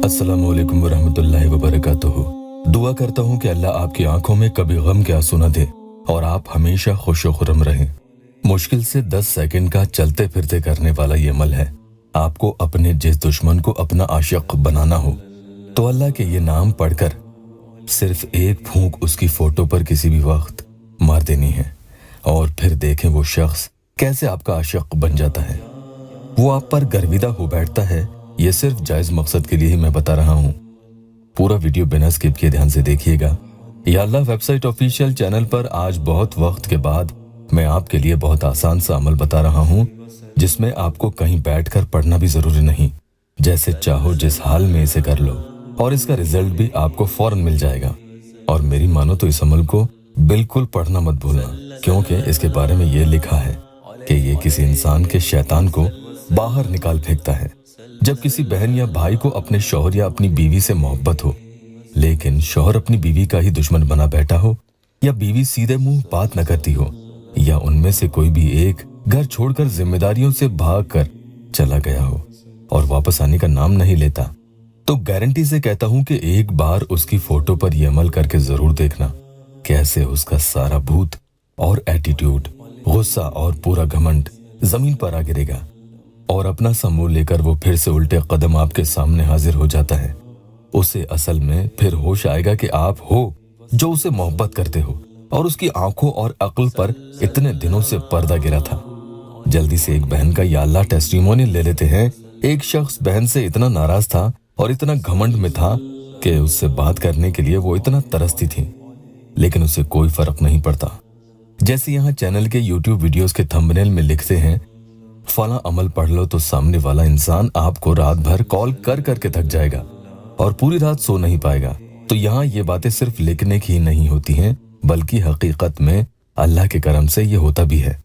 अस्सलामु अलैकुम वरहमतुल्लाहि वबरकातुहू। दुआ करता हूँ कि अल्लाह आपकी आंखों में कभी गम के आंसू न दे और आप हमेशा खुश खुरम रहें। मुश्किल से 10 सेकंड का चलते फिरते करने वाला ये अमल है। आपको अपने जिस दुश्मन को अपना आशिक बनाना हो तो अल्लाह के ये नाम पढ़कर सिर्फ एक फूंक उसकी फोटो पर किसी भी वक्त मार देनी है और फिर देखें वो शख्स कैसे आपका आशिक बन जाता है। वो आप पर गर्विदा हो बैठता है। ये सिर्फ जायज मकसद के लिए ही मैं बता रहा हूँ। पूरा वीडियो बिना स्किप किए ध्यान से देखिएगा। या अल्लाह वेबसाइट ऑफिशियल चैनल पर आज बहुत वक्त के बाद मैं आपके लिए बहुत आसान सा अमल बता रहा हूँ, जिसमें आपको कहीं बैठकर पढ़ना भी जरूरी नहीं। जैसे चाहो जिस हाल में इसे कर लो और इसका रिजल्ट भी आपको फौरन मिल जाएगा। और मेरी मानो तो इस अमल को बिल्कुल पढ़ना मत भूलना, क्योंकि इसके बारे में ये लिखा है कि ये किसी इंसान के शैतान को बाहर निकाल फेंकता है। जब किसी बहन या भाई को अपने शौहर या अपनी बीवी से मोहब्बत हो, लेकिन शौहर अपनी बीवी का ही दुश्मन बना बैठा हो, या बीवी सीधे मुंह बात न करती हो, या उनमें से कोई भी एक घर छोड़कर जिम्मेदारियों से भाग कर चला गया हो और वापस आने का नाम नहीं लेता, तो गारंटी से कहता हूं कि एक बार उसकी फोटो पर यह अमल करके जरूर देखना कैसे उसका सारा भूत और एटीट्यूड, गुस्सा और पूरा घमंड जमीन पर आ गिरेगा और अपना समूह लेकर वो फिर से उल्टे कदम आपके सामने हाजिर हो जाता है। उसे असल में फिर होश आएगा कि आप हो जो उसे मोहब्बत करते हो और उसकी आंखों और अक्ल पर इतने दिनों से पर्दा गिरा था। जल्दी से एक बहन का या अल्लाह टेस्टिमोनियल ले लेते हैं। एक शख्स बहन से इतना नाराज था और इतना घमंड में था कि उससे बात करने के लिए वो इतना तरसती थी, लेकिन उसे कोई फर्क नहीं पड़ता। जैसे यहाँ चैनल के यूट्यूब वीडियोस के थंबनेल में लिखते हैं, फला अमल पढ़ लो तो सामने वाला इंसान आपको रात भर कॉल कर करके थक जाएगा और पूरी रात सो नहीं पाएगा। तो यहाँ ये बातें सिर्फ लिखने की ही नहीं होती हैं, बल्कि हकीकत में अल्लाह के करम से ये होता भी है।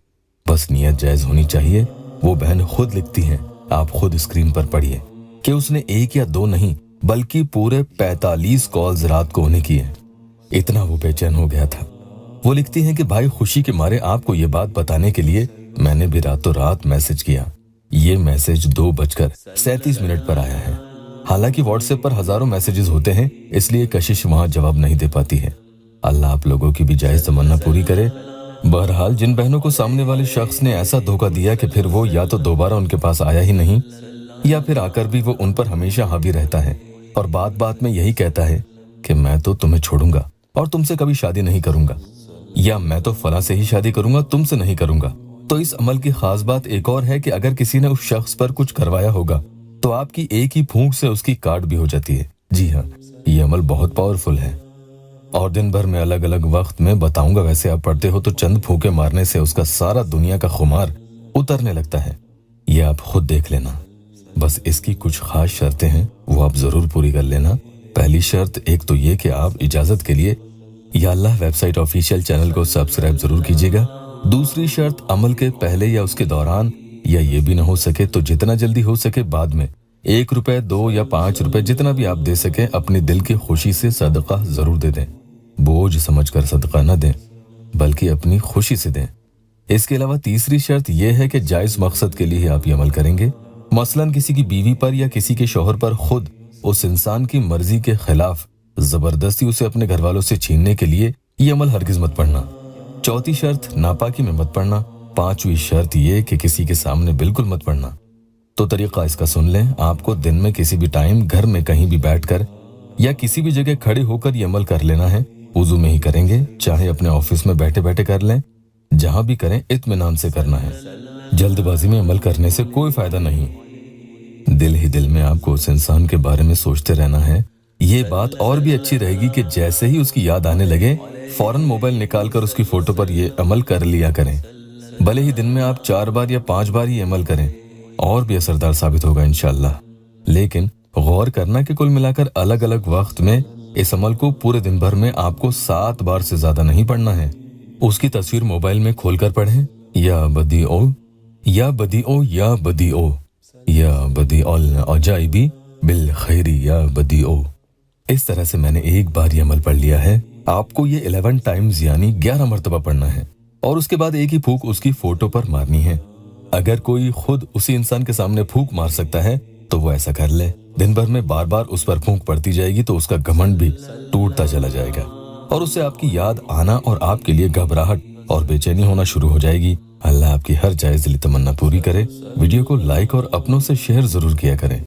बस नियत जायज होनी चाहिए। वो बहन खुद लिखती हैं, आप खुद स्क्रीन पर पढ़िए कि उसने एक या दो नहीं बल्कि पूरे 45 कॉल्स रात को उन्हें किए। इतना वो बेचैन हो गया था। वो लिखती हैं कि भाई, खुशी के मारे आपको ये बात बताने के लिए मैंने भी रातों रात मैसेज किया। ये मैसेज 2:37 पर आया है। हालांकि व्हाट्सएप पर हजारों मैसेजेस होते हैं, इसलिए कशिश वहां जवाब नहीं दे पाती है। अल्लाह आप लोगों की भी जायज तमन्ना पूरी करे। बहरहाल जिन बहनों को सामने वाले शख्स ने ऐसा धोखा दिया कि फिर वो या तो दोबारा उनके पास आया ही नहीं, या फिर आकर भी वो उन पर हमेशा हावी रहता है और बात बात में यही कहता है कि मैं तो तुम्हें छोड़ूंगा और तुमसे कभी शादी नहीं करूंगा, या मैं तो फला से ही शादी करूंगा, तुमसे नहीं करूंगा। तो इस अमल की खास बात एक और है कि अगर किसी ने उस शख्स पर कुछ करवाया होगा तो आपकी एक ही फूंक से उसकी काट भी हो जाती है। जी हाँ, ये अमल बहुत पावरफुल है और दिन भर में अलग अलग वक्त में बताऊंगा। वैसे आप पढ़ते हो तो चंद फूंके मारने से उसका सारा दुनिया का खुमार उतरने लगता है। ये आप खुद देख लेना। बस इसकी कुछ खास शर्तें हैं, वो आप जरूर पूरी कर लेना। पहली शर्त एक तो ये कि आप इजाजत के लिए या अल्लाह वेबसाइट ऑफिशियल चैनल को सब्सक्राइब जरूर कीजिएगा। दूसरी शर्त, अमल के पहले या उसके दौरान, या ये भी ना हो सके तो जितना जल्दी हो सके बाद में 1 रुपए, 2 या 5 रुपए, जितना भी आप दे सके, अपने दिल की खुशी से सदका जरूर दे दें। बोझ समझकर सदका न दें, बल्कि अपनी खुशी से दें। इसके अलावा तीसरी शर्त यह है कि जायज मकसद के लिए आप ये अमल करेंगे। मसलन किसी की बीवी पर या किसी के शौहर पर खुद उस इंसान की मर्जी के खिलाफ जबरदस्ती उसे अपने घर वालों से छीनने के लिए ये अमल हरगिज मत पढ़ना। चौथी शर्त, नापाकी में मत पढ़ना। पांचवी शर्त ये कि किसी के सामने बिल्कुल मत पढ़ना। तो तरीका इसका सुन लें। आपको दिन में किसी भी टाइम घर में कहीं भी बैठकर या किसी भी जगह खड़े होकर ये अमल कर लेना है। वुजू में ही करेंगे, चाहे अपने ऑफिस में बैठे बैठे कर लें, जहां भी करें इत्मीनान से करना है। जल्दबाजी में अमल करने से कोई फायदा नहीं। दिल ही दिल में आपको उस इंसान के बारे में सोचते रहना है। ये बात और भी अच्छी रहेगी कि जैसे ही उसकी याद आने लगे, फौरन मोबाइल निकालकर उसकी फोटो पर ये अमल कर लिया करें। भले ही दिन में आप 4 बार या 5 बार ये अमल करें, और भी असरदार साबित होगा इंशाअल्लाह। लेकिन गौर करना कि कुल मिलाकर अलग अलग वक्त में इस अमल को पूरे दिन भर में आपको 7 बार से ज्यादा नहीं पढ़ना है। उसकी तस्वीर मोबाइल में खोलकर पढ़ें। या बदी ओ, या बदी ओ, या बदी ओ, या बदी ओल अजाइबी बिल खैरी, या बदी ओ। इस तरह से मैंने एक बार ये अमल पढ़ लिया है। आपको ये 11 टाइम्स यानी 11 मरतबा पढ़ना है और उसके बाद एक ही फूंक उसकी फोटो पर मारनी है। अगर कोई खुद उसी इंसान के सामने फूंक मार सकता है तो वो ऐसा कर ले। दिन भर में बार बार उस पर फूंक पड़ती जाएगी तो उसका घमंड भी टूटता चला जाएगा और उससे आपकी याद आना और आपके लिए घबराहट और बेचैनी होना शुरू हो जाएगी। अल्लाह आपकी हर जायज़ दिली तमन्ना पूरी करे। वीडियो को लाइक और अपनों से शेयर जरूर किया करें।